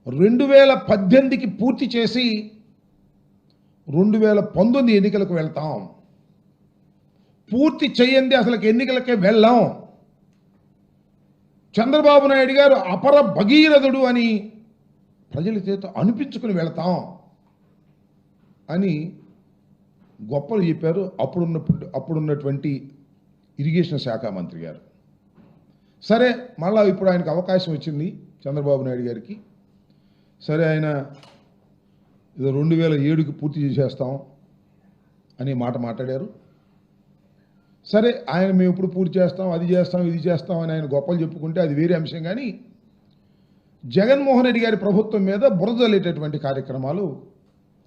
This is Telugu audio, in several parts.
2018కి పూర్తి చేసి 2019 ఎన్నికలకు వెళ్తాం. పూర్తి చేయండి అసలు ఎన్నికలకే వెళ్ళాం. చంద్రబాబు నాయుడు గారు అపర భగీరథుడు అని ప్రజల చేత అనిపించుకుని వెళ్తాం అని గొప్పలు చెప్పారు అప్పుడున్నటువంటి ఇరిగేషన్ శాఖ మంత్రి గారు. సరే, మళ్ళా ఇప్పుడు ఆయనకు అవకాశం వచ్చింది చంద్రబాబు నాయుడు గారికి. సరే, ఆయన ఏదో 2007కి పూర్తి చేసేస్తాం అనే మాట మాట్లాడారు. సరే, ఆయన మేము ఇప్పుడు పూర్తి చేస్తాం, అది చేస్తాం, ఇది చేస్తాం అని ఆయన గొప్పలు చెప్పుకుంటే అది వేరే అంశం. కానీ జగన్మోహన్ రెడ్డి గారి ప్రభుత్వం మీద బురదలేటటువంటి కార్యక్రమాలు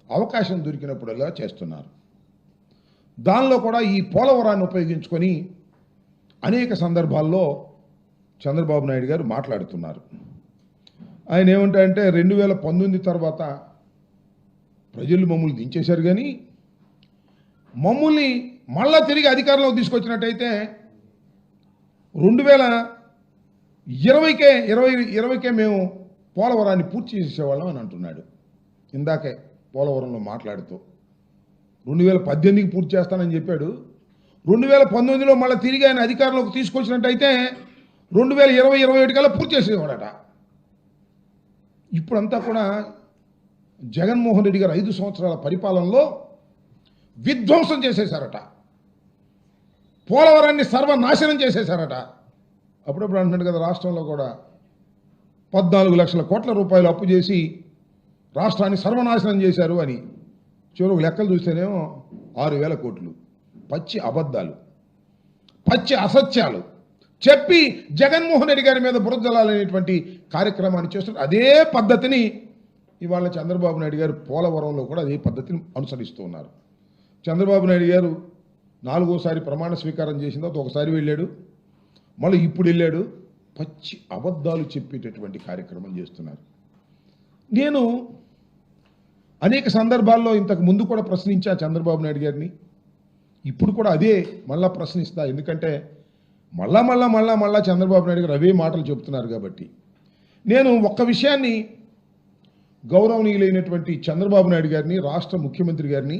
అవకాశం దొరికినప్పుడల్లా చేస్తున్నారు. దానిలో కూడా ఈ పోలవరాన్ని ఉపయోగించుకొని అనేక సందర్భాల్లో చంద్రబాబు నాయుడు గారు మాట్లాడుతున్నారు. ఆయన ఏమంటారంటే 2019 తర్వాత ప్రజలు మమ్మల్ని దించేశారు, కానీ మమ్మల్ని మళ్ళా తిరిగి అధికారంలోకి తీసుకొచ్చినట్టయితే 2020కే మేము పోలవరాన్ని పూర్తి చేసేవాళ్ళం అని అంటున్నాడు. ఇందాకే పోలవరంలో మాట్లాడుతూ 2018కి పూర్తి చేస్తానని చెప్పాడు. 2019లో మళ్ళీ తిరిగి ఆయన అధికారంలోకి తీసుకొచ్చినట్టయితే 2020-21 కల్లా పూర్తి చేసేవాడట. ఇప్పుడంతా కూడా జగన్మోహన్ రెడ్డి గారు 5 సంవత్సరాల పరిపాలనలో విధ్వంసం చేసేశారట. పోలవరాన్ని సర్వనాశనం చేసేశారట. అప్పుడప్పుడు అంటున్నాడు కదా, రాష్ట్రంలో కూడా 14 లక్షల కోట్ల రూపాయలు అప్పు చేసి రాష్ట్రాన్ని సర్వనాశనం చేశారు అని. చివరికి లెక్కలు చూస్తేనేమో 6,000 కోట్లు. పచ్చి అబద్ధాలు, పచ్చి అసత్యాలు చెప్పి జగన్మోహన్ రెడ్డి గారి మీద బురదలాలనేటువంటి కార్యక్రమాన్ని చేస్తున్నారు. అదే పద్ధతిని ఇవాళ చంద్రబాబు నాయుడు గారు పోలవరంలో కూడా అదే పద్ధతిని అనుసరిస్తూ ఉన్నారు. చంద్రబాబు నాయుడు గారు 4వసారి ప్రమాణ స్వీకారం చేసిన తర్వాత ఒకసారి వెళ్ళాడు, మళ్ళీ ఇప్పుడు వెళ్ళాడు. పచ్చి అబద్ధాలు చెప్పేటటువంటి కార్యక్రమం చేస్తున్నారు. నేను అనేక సందర్భాల్లో ఇంతకు ముందు కూడా ప్రశ్నించా చంద్రబాబు నాయుడు గారిని. ఇప్పుడు కూడా అదే మళ్ళా ప్రశ్నిస్తా. ఎందుకంటే మళ్ళా చంద్రబాబు నాయుడు గారు అవే మాటలు చెప్తున్నారు కాబట్టి. నేను ఒక్క విషయాన్ని గౌరవనీయులైనటువంటి చంద్రబాబు నాయుడు గారిని, రాష్ట్ర ముఖ్యమంత్రి గారిని,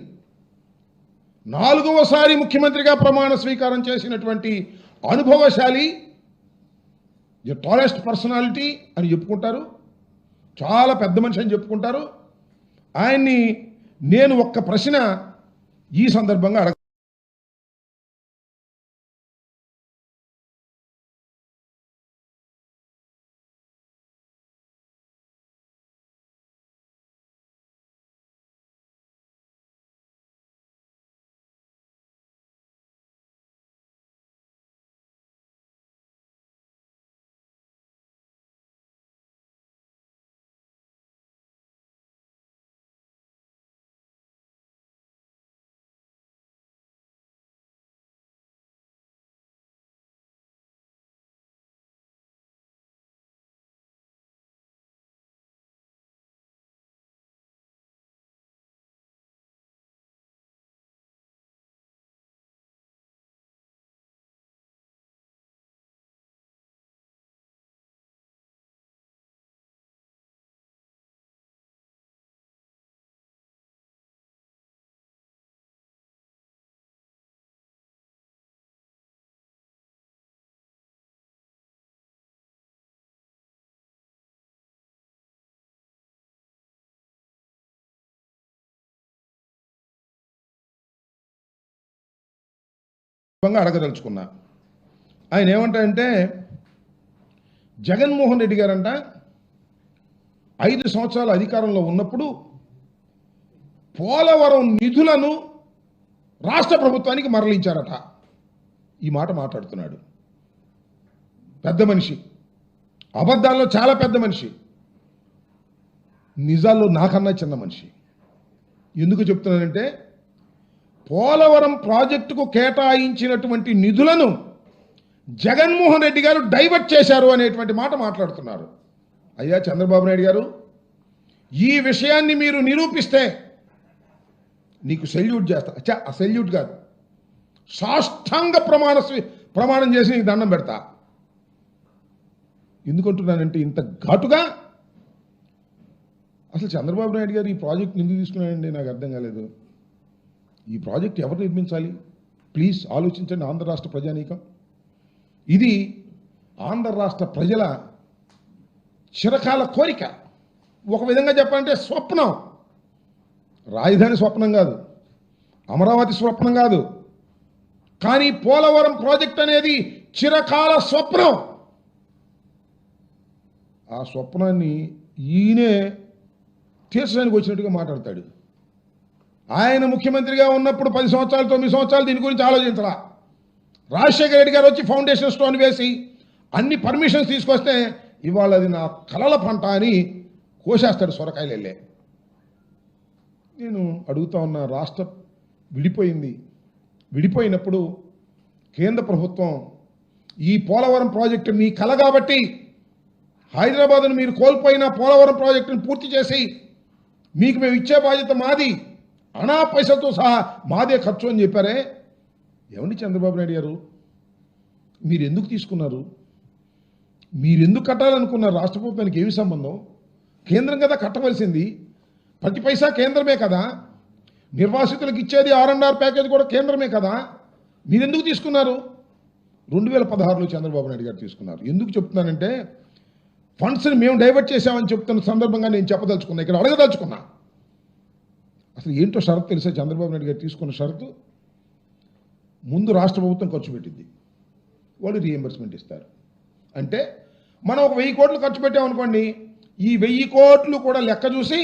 4వసారి ముఖ్యమంత్రిగా ప్రమాణ స్వీకారం చేసినటువంటి అనుభవశాలి, ది టాలెస్ట్ పర్సనాలిటీ అని చెప్పుకుంటారు, చాలా పెద్ద మనిషి అని చెప్పుకుంటారు. ఆయన్ని నేను ఒక్క ప్రశ్న ఈ సందర్భంగా అడగదలుచుకున్నా. ఆయన ఏమంటారంటే జగన్మోహన్ రెడ్డి గారంట 5 సంవత్సరాల అధికారంలో ఉన్నప్పుడు పోలవరం నిధులను రాష్ట్ర ప్రభుత్వానికి మరలించారట. ఈ మాట మాట్లాడుతున్నాడు. పెద్ద మనిషి, అబద్ధాల్లో చాలా పెద్ద మనిషి, నిజాల్లో నాకన్నా చిన్న మనిషి. ఎందుకు చెప్తున్నానంటే పోలవరం ప్రాజెక్టుకు కేటాయించినటువంటి నిధులను జగన్మోహన్ రెడ్డి గారు డైవర్ట్ చేశారు అనేటువంటి మాట మాట్లాడుతున్నారు. అయ్యా చంద్రబాబు నాయుడు గారు, ఈ విషయాన్ని మీరు నిరూపిస్తే నీకు సెల్యూట్ చేస్తా. ఆ సెల్యూట్ కాదు, సాష్టాంగ ప్రమాణం చేసి నీకు దండం పెడతా. ఎందుకంటున్నానంటే ఇంత ఘాటుగా అసలు చంద్రబాబు నాయుడు గారు ఈ ప్రాజెక్ట్ ఎందుకు తీసుకున్నాడండి నాకు అర్థం కాలేదు. ఈ ప్రాజెక్ట్ ఎవరు నిర్మించాలి? ప్లీజ్ ఆలోచించండి ఆంధ్ర రాష్ట్ర ప్రజానీకం. ఇది ఆంధ్ర రాష్ట్ర ప్రజల చిరకాల కోరిక. ఒక విధంగా చెప్పాలంటే స్వప్నం. రాజధాని స్వప్నం కాదు, అమరావతి స్వప్నం కాదు, కానీ పోలవరం ప్రాజెక్ట్ అనేది చిరకాల స్వప్నం. ఆ స్వప్నాన్ని ఈయనే తీర్చడానికి వచ్చినట్టుగా మాట్లాడతాడు. ఆయన ముఖ్యమంత్రిగా ఉన్నప్పుడు 10 సంవత్సరాలు 9 సంవత్సరాలు దీని గురించి ఆలోచించరా. రాజశేఖర రెడ్డి గారు వచ్చి ఫౌండేషన్ స్టోన్ వేసి అన్ని పర్మిషన్స్ తీసుకొస్తే ఇవాళ అది నా కలల పంట అని కోసేస్తాడు సొరకాయలు వెళ్ళే. నేను అడుగుతా ఉన్న, రాష్ట్రం విడిపోయింది. విడిపోయినప్పుడు కేంద్ర ప్రభుత్వం ఈ పోలవరం ప్రాజెక్టు మీ కల కాబట్టి హైదరాబాద్ను మీరు కోల్పోయిన పోలవరం ప్రాజెక్టును పూర్తి చేసి మీకు మేము ఇచ్చే బాధ్యత మాది, అనా పైసలతో సహా మాదే ఖర్చు అని చెప్పారే. ఏమండి చంద్రబాబు నాయుడు గారు, మీరు ఎందుకు తీసుకున్నారు? మీరు ఎందుకు కట్టాలనుకున్నారు? రాష్ట్ర ప్రభుత్వానికి ఏమి సంబంధం? కేంద్రం కదా కట్టవలసింది, ప్రతి పైసా కేంద్రమే కదా. నిర్వాసితులకు ఇచ్చేది R&R ప్యాకేజ్ కూడా కేంద్రమే కదా. మీరు ఎందుకు తీసుకున్నారు? 2016లో చంద్రబాబు నాయుడు గారు తీసుకున్నారు. ఎందుకు చెప్తున్నానంటే ఫండ్స్ని మేము డైవర్ట్ చేసామని చెప్తున్న సందర్భంగా నేను చెప్పదలుచుకున్నా, ఇక్కడ అడగదలుచుకున్నా. అసలు ఏంటో షరతు తెలుసా? చంద్రబాబు నాయుడు గారు తీసుకున్న షరతు, ముందు రాష్ట్ర ప్రభుత్వం ఖర్చు పెట్టింది, వాళ్ళు రీఎంబర్స్మెంట్ ఇస్తారు. అంటే మనం ఒక 1000 కోట్లు ఖర్చు పెట్టామనుకోండి, ఈ 1000 కోట్లు కూడా లెక్క చూసి,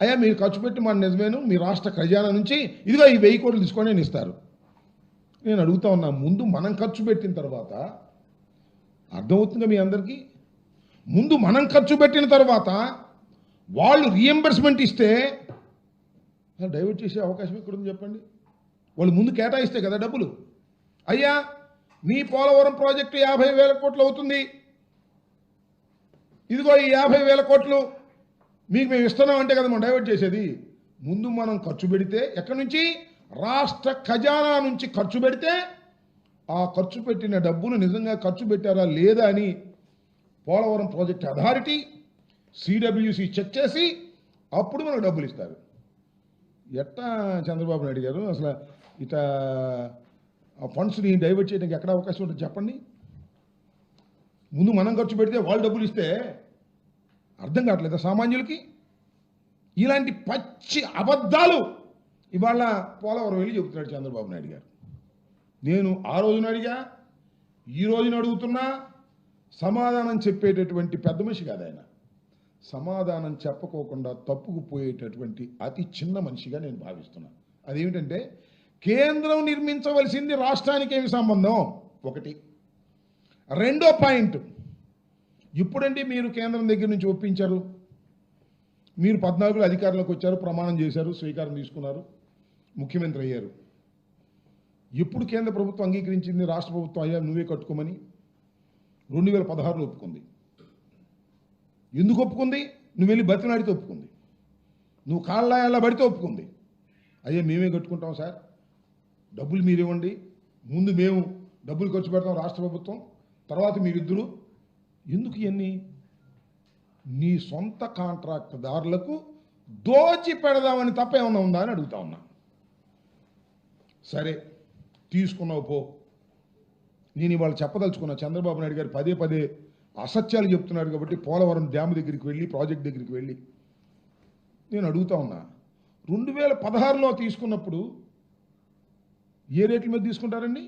అయ్యా మీరు ఖర్చు పెట్టి మన నిజమేను, మీ రాష్ట్ర ఖజానా నుంచి ఇదిగో ఈ 1000 కోట్లు తీసుకొని అని ఇస్తారు. నేను అడుగుతా ఉన్నా, ముందు మనం ఖర్చు పెట్టిన తర్వాత, అర్థమవుతుందా మీ అందరికీ? ముందు మనం ఖర్చు పెట్టిన తర్వాత వాళ్ళు రీఎంబర్స్మెంట్ ఇస్తే డైవర్ట్ చేసే అవకాశం ఎక్కడుంది చెప్పండి? వాళ్ళు ముందు కేటాయిస్తే కదా డబ్బులు. అయ్యా మీ పోలవరం ప్రాజెక్టు 50,000 కోట్లు అవుతుంది, ఇదిగో ఈ 50,000 కోట్లు మీకు మేము ఇస్తున్నాం అంటే కదా మనం డైవర్ట్ చేసేది. ముందు మనం ఖర్చు పెడితే, ఎక్కడి నుంచి? రాష్ట్ర ఖజానా నుంచి ఖర్చు పెడితే, ఆ ఖర్చు పెట్టిన డబ్బులు నిజంగా ఖర్చు పెట్టారా లేదా అని Polavaram project authority CWC check చేసి అప్పుడు మనకు డబ్బులు ఇస్తారు. ఎట్టా చంద్రబాబు నాయుడు గారు అసలు ఇట ఆ ఫండ్స్ని డైవర్ట్ చేయడానికి ఎక్కడ అవకాశం ఉంటుంది చెప్పండి? ముందు మనం ఖర్చు పెడితే వాళ్ళు డబ్బులు ఇస్తే అర్థం కావట్లేదా సామాన్యులకి? ఇలాంటి పచ్చి అబద్ధాలు ఇవాళ పోలవరం వెళ్ళి చెబుతున్నాడు చంద్రబాబు నాయుడు గారు. నేను ఆ రోజున అడిగా, ఈ రోజున అడుగుతున్నా, సమాధానం చెప్పేటటువంటి పెద్ద మనిషి కాదు ఆయన. సమాధానం చెప్పకోకుండా తప్పుకుపోయేటటువంటి అతి చిన్న మనిషిగా నేను భావిస్తున్నాను. అదేమిటంటే, కేంద్రం నిర్మించవలసింది రాష్ట్రానికి ఏమి సంబంధం? ఒకటి. రెండో పాయింట్, ఇప్పుడండి మీరు కేంద్రం దగ్గర నుంచి ఒప్పించారు, మీరు 14లో అధికారంలోకి వచ్చారు, ప్రమాణం చేశారు, స్వీకారం తీసుకున్నారు, ముఖ్యమంత్రి అయ్యారు. ఎప్పుడు కేంద్ర ప్రభుత్వం అంగీకరించింది రాష్ట్ర ప్రభుత్వం అయ్యా నువ్వే కట్టుకోమని? 2016లో ఒప్పుకుంది. ఎందుకు ఒప్పుకుంది? నువ్వు వెళ్ళి బతిలాడితే ఒప్పుకుంది, నువ్వు కాళ్ళ పడితే ఒప్పుకుంది. అయ్యా మేమే కట్టుకుంటాం సార్, డబ్బులు మీరేవ్వండి, ముందు మేము డబ్బులు ఖర్చు పెడతాం రాష్ట్ర ప్రభుత్వం, తర్వాత మీరిద్దరు. ఎందుకు ఇవన్నీ? నీ సొంత కాంట్రాక్టుదారులకు దోచి పెడదామని తప్ప ఏమన్నా ఉందా అని అడుగుతా ఉన్నా. సరే తీసుకున్నావు పో. నేను ఇవాళ చెప్పదలుచుకున్నా, చంద్రబాబు నాయుడు గారు పదే పదే అసత్యాలు చెప్తున్నాడు కాబట్టి పోలవరం డ్యామ్ దగ్గరికి వెళ్ళి, ప్రాజెక్ట్ దగ్గరికి వెళ్ళి నేను అడుగుతా ఉన్నా, 2016లో తీసుకున్నప్పుడు ఏ రేట్ల మీద తీసుకుంటారండి?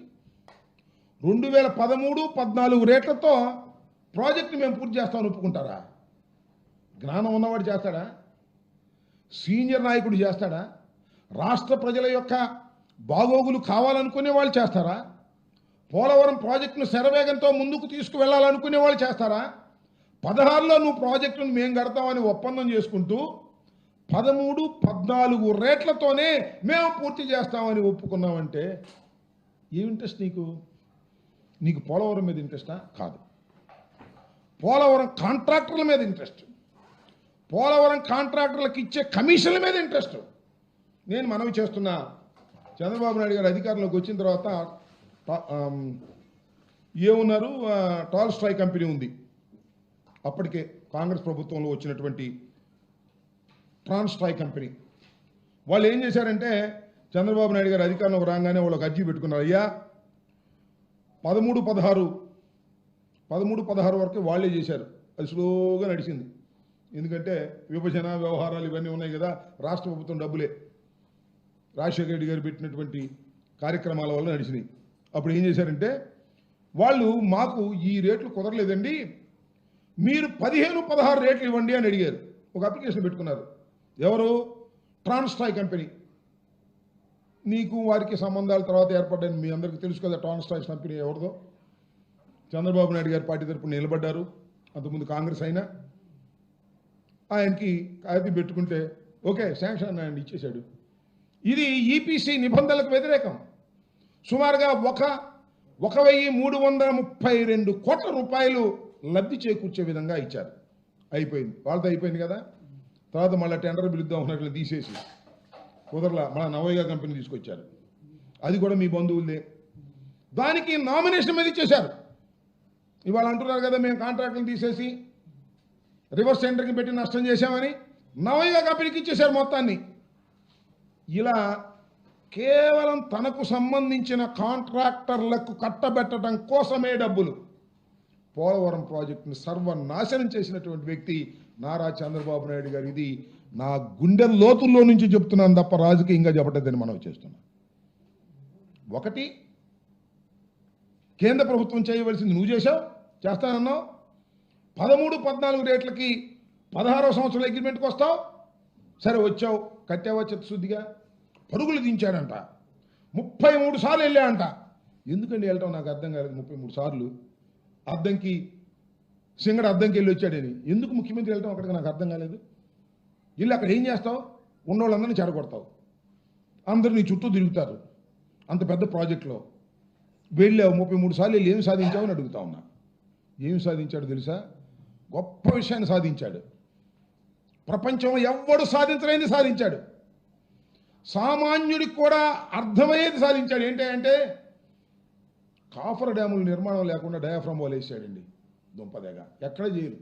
2013, 14 రేట్లతో ప్రాజెక్టు మేము పూర్తి చేస్తామని ఒప్పుకుంటారా? జ్ఞానం ఉన్నవాడు చేస్తాడా? సీనియర్ నాయకుడు చేస్తాడా? రాష్ట్ర ప్రజల యొక్క బాగోగులు కావాలనుకునే వాళ్ళు చేస్తారా? పోలవరం ప్రాజెక్టును శరవేగంతో ముందుకు తీసుకువెళ్లాలనుకునే వాళ్ళు చేస్తారా? 16లో నువ్వు ప్రాజెక్టును మేము కడతామని ఒప్పందం చేసుకుంటూ 13, 14 రేట్లతోనే మేము పూర్తి చేస్తామని ఒప్పుకున్నామంటే ఏం ఇంట్రెస్ట్ నీకు? నీకు పోలవరం మీద ఇంట్రెస్టా? కాదు. పోలవరం కాంట్రాక్టర్ల మీద ఇంట్రెస్ట్, పోలవరం కాంట్రాక్టర్లకు ఇచ్చే కమిషన్ల మీద ఇంట్రెస్ట్. నేను మనవి చేస్తున్నా, చంద్రబాబు నాయుడు గారు అధికారంలోకి వచ్చిన తర్వాత ఏమున్నారు, టాల్స్టాయ్ కంపెనీ ఉంది. అప్పటికే కాంగ్రెస్ ప్రభుత్వంలో వచ్చినటువంటి ట్రాన్స్ట్రాయ్ కంపెనీ వాళ్ళు ఏం చేశారంటే చంద్రబాబు నాయుడు గారు అధికారంలోకి రాగానే వాళ్ళకి అర్జీ పెట్టుకున్నారు. అయ్యా 13-16 వరకు వాళ్ళే చేశారు. అది స్లోగా నడిచింది. ఎందుకంటే విభజన వ్యవహారాలు ఇవన్నీ ఉన్నాయి కదా, రాష్ట్ర ప్రభుత్వం డబ్బులే రాజశేఖర రెడ్డి గారు పెట్టినటువంటి కార్యక్రమాల వల్ల నడిచినాయి. అప్పుడు ఏం చేశారంటే వాళ్ళు మాకు ఈ రేట్లు కుదరలేదండి, మీరు 15-16 రేట్లు ఇవ్వండి అని అడిగారు. ఒక అప్లికేషన్ పెట్టుకున్నారు. ఎవరు? Transstroy company. నీకు వారికి సంబంధాల తర్వాత ఏర్పడ్డాయి. మీ అందరికీ తెలుసు కదా ట్రాన్స్ట్రాయ్ కంపెనీ ఎవరిదో. చంద్రబాబు నాయుడు గారి పార్టీ తరపున నిలబడ్డారు. అంతకుముందు కాంగ్రెస్ అయినా ఆయనకి అది పెట్టుకుంటే ఓకే శాంక్షన్ ఆయన ఇచ్చేశాడు. ఇది ఈపీసీ నిబంధనలకు వ్యతిరేకం. సుమారుగా 1,332 కోట్ల రూపాయలు లబ్ధి చేకూర్చే విధంగా ఇచ్చారు. అయిపోయింది, వాళ్ళతో అయిపోయింది కదా. తర్వాత మళ్ళీ టెండర్ పిలుద్దాం ఉన్నట్లు తీసేసి కుదరలా మన నవోగా కంపెనీ తీసుకొచ్చారు. అది కూడా మీ బంధువులదే. దానికి నామినేషన్ మీద ఇచ్చేశారు. ఇవాళ అంటున్నారు కదా మేము కాంట్రాక్టులు తీసేసి రివర్స్ టెండర్కి పెట్టి నష్టం చేశామని. నవోగా కంపెనీకి ఇచ్చేశారు మొత్తాన్ని. ఇలా కేవలం తనకు సంబంధించిన కాంట్రాక్టర్లకు కట్టబెట్టడం కోసమే డబ్బులు పోలవరం ప్రాజెక్టును సర్వనాశనం చేసినటువంటి వ్యక్తి నారా చంద్రబాబు నాయుడు గారు. ఇది నా గుండె లోతుల్లో నుంచి చెప్తున్నాను తప్ప రాజకీయంగా చెప్పలేదని మనం చేస్తున్నాం. ఒకటి, కేంద్ర ప్రభుత్వం చేయవలసింది నువ్వు చేశావు, చేస్తానన్నావు. 13-14 రేట్లకి 16వ సంవత్సరం అగ్రిమెంట్కి వస్తావు. సరే వచ్చావు, కట్టావా చిత్తశుద్ధిగా. పరుగులు దించాడంట, 33 సార్లు వెళ్ళాడంట. ఎందుకండి వెళ్ళటం నాకు అర్థం కాలేదు. 33 సార్లు అద్దంకి సింగడ అద్దంకి వెళ్ళి వచ్చాడని. ఎందుకు ముఖ్యమంత్రి వెళ్ళటం అక్కడికి నాకు అర్థం కాలేదు. వీళ్ళు అక్కడ ఏం చేస్తావు? ఉన్నోళ్ళందరినీ చెడగొడతావు, అందరూ నీ చుట్టూ తిరుగుతారు. అంత పెద్ద ప్రాజెక్టులో వెళ్ళావు, 33 సార్లు వెళ్ళి ఏమి సాధించావు అని అడుగుతా ఉన్నా. ఏమి సాధించాడు తెలుసా? గొప్ప విషయాన్ని సాధించాడు. ప్రపంచంలో ఎవ్వడు సాధించలేని సాధించాడు. సామాన్యుడికి కూడా అర్థమయ్యేది సాధించాడు. ఏంటంటే కాఫర్ డ్యాముల నిర్మాణం లేకుండా డయాఫ్రమ్ వాల్ వేసాడండి. దుంపదేగా ఎక్కడ చేయరు.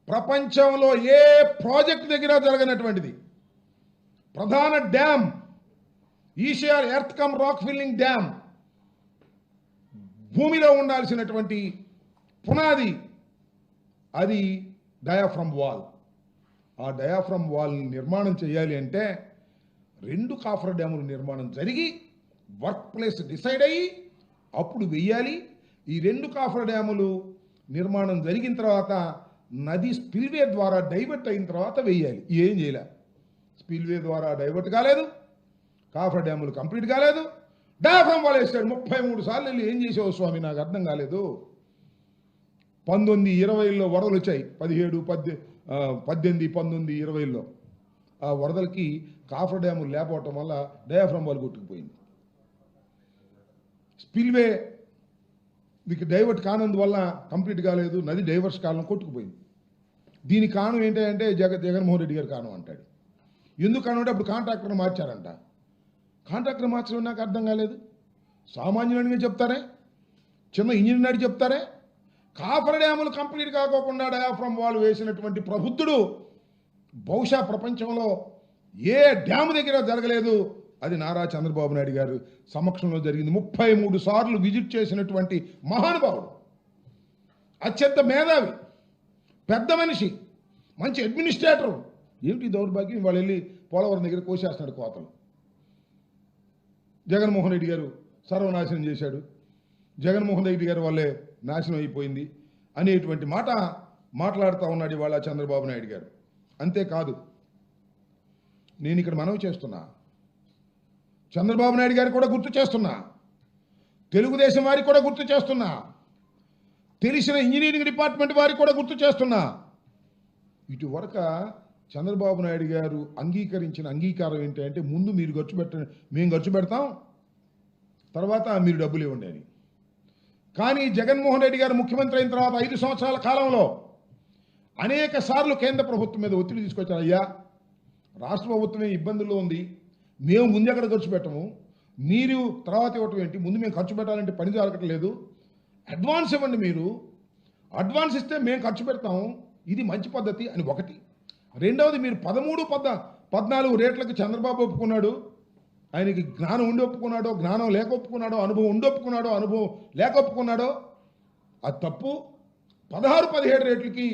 ప్రపంచంలో ఏ ప్రాజెక్ట్ దగ్గర జరగనటువంటిది ప్రధాన డ్యామ్ ఈషియర్ earth cum rock filling dam. భూమిలో ఉండాల్సినటువంటి పునాది అది డయాఫ్రమ్ వాల్. ఆ డయాఫ్రమ్ వాల్ నిర్మాణం చేయాలి అంటే 2 కాఫర్ డ్యాముల నిర్మాణం జరిగి వర్క్ ప్లేస్ డిసైడ్ అయ్యి అప్పుడు వెయ్యాలి. ఈ 2 కాఫర్ డ్యాములు నిర్మాణం జరిగిన తర్వాత నది స్పిల్వే ద్వారా డైవర్ట్ అయిన తర్వాత వెయ్యాలి. ఏం చేయలే. స్పిల్వే ద్వారా డైవర్ట్ కాలేదు, కాఫర్ డ్యాములు కంప్లీట్ కాలేదు, డయాఫ్రమ్ వాల్ వేసాడు. 33 సార్లు వెళ్ళి ఏం చేసావు స్వామి నాకు అర్థం కాలేదు. 19-20లో వరదలు వచ్చాయి. 17, 18, 19, 20లో ఆ వరదలకి కాఫర్ డ్యాములు లేకపోవటం వల్ల డయాఫ్రమ్ వాల్ కొట్టుకుపోయింది. స్పిల్వే మీకు డైవర్ట్ కానందువల్ల కంప్లీట్ కాలేదు, నది డైవర్స్ కాలం కొట్టుకుపోయింది. దీనికి కారణం ఏంటంటే జగన్మోహన్ రెడ్డి గారు కారణం అంటాడు. ఎందుకు కారణం అంటే అప్పుడు కాంట్రాక్టర్ని మార్చారంట. కాంట్రాక్టర్ మార్చడం నాకు అర్థం కాలేదు. సామాన్యుడిగా చెప్తారే, చిన్న ఇంజనీర్ అడిగి చెప్తారే. కాఫర్ డ్యాములు కంప్లీట్ కాకోకుండా డయాఫ్రమ్ వాల్ వేసినటువంటి ప్రబుద్ధుడు బహుశా ప్రపంచంలో ఏ డ్యాము దగ్గర జరగలేదు. అది నారా చంద్రబాబు నాయుడు గారు సమక్షంలో జరిగింది. 33 సార్లు విజిట్ చేసినటువంటి మహానుభావుడు, అత్యంత మేధావి, పెద్ద మనిషి, మంచి అడ్మినిస్ట్రేటర్. ఏమిటి దౌర్భాగ్యం? వాళ్ళు వెళ్ళి పోలవరం దగ్గర కోసేస్తున్నాడు కోతలు. జగన్మోహన్ రెడ్డి గారు సర్వనాశనం చేశాడు, జగన్మోహన్ రెడ్డి గారి వల్లే నాశనం అయిపోయింది అనేటువంటి మాట మాట్లాడుతూ ఉన్నాడు ఇవాళ చంద్రబాబు నాయుడు గారు. అంతేకాదు, నేను ఇక్కడ మనవి చేస్తున్నా, చంద్రబాబు నాయుడు గారికి కూడా గుర్తు చేస్తున్నా, తెలుగుదేశం వారికి కూడా గుర్తు చేస్తున్నా, తెలిసిన ఇంజనీరింగ్ డిపార్ట్మెంట్ వారికి కూడా గుర్తు చేస్తున్నా. ఇటువరకు చంద్రబాబు నాయుడు గారు అంగీకరించిన అంగీకారం ఏంటంటే ముందు మీరు ఖర్చు పెట్టండి, మేము ఖర్చు పెడతాం, తర్వాత మీరు డబ్బులు ఇవ్వండి అని. కానీ జగన్మోహన్ రెడ్డి గారు ముఖ్యమంత్రి అయిన తర్వాత 5 సంవత్సరాల కాలంలో అనేక సార్లు కేంద్ర ప్రభుత్వం మీద ఒత్తిడి తీసుకొచ్చారు. అయ్యా రాష్ట్ర ప్రభుత్వమే ఇబ్బందుల్లో ఉంది, మేము ముందు ఎక్కడ ఖర్చు పెట్టము, మీరు తర్వాత ఇవ్వటం ఏంటి, ముందు మేము ఖర్చు పెట్టాలంటే పని జరగట్లేదు, అడ్వాన్స్ ఇవ్వండి, మీరు అడ్వాన్స్ ఇస్తే మేము ఖర్చు పెడతాము, ఇది మంచి పద్ధతి అని ఒకటి. రెండవది మీరు 13, 14 రేట్లకు చంద్రబాబు ఒప్పుకున్నాడు. ఆయనకి జ్ఞానం ఉండి ఒప్పుకున్నాడో, జ్ఞానం లేక ఒప్పుకున్నాడో, అనుభవం ఉండి ఒప్పుకున్నాడో, అనుభవం లేక ఒప్పుకున్నాడో అది తప్పు. 16, 17 రేట్లకి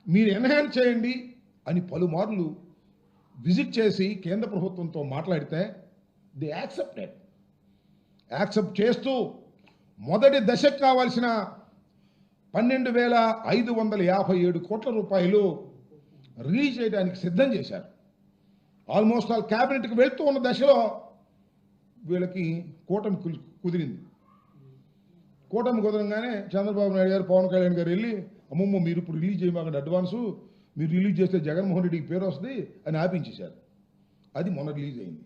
మీరు ఎన్హాన్స్ చేయండి అని పలుమార్లు విజిట్ చేసి కేంద్ర ప్రభుత్వంతో మాట్లాడితే ది యాక్సెప్ట్ చేస్తూ మొదటి దశకు కావాల్సిన 12,557 కోట్ల రూపాయలు రిలీజ్ చేయడానికి సిద్ధం చేశారు. ఆల్మోస్ట్ ఆల్ క్యాబినెట్కి వెళ్తూ ఉన్న దశలో వీళ్ళకి కూటమి కుదిరింది. కూటమి కుదరంగానే చంద్రబాబు నాయుడు గారు, పవన్ కళ్యాణ్ గారు వెళ్ళి అమ్మమ్మ మీరు ఇప్పుడు రిలీజ్ చేయమాకండి అడ్వాన్సు, మీరు రిలీజ్ చేస్తే జగన్మోహన్ రెడ్డికి పేరు వస్తుంది అని ఆపించేశారు. అది మొన్న రిలీజ్ అయింది.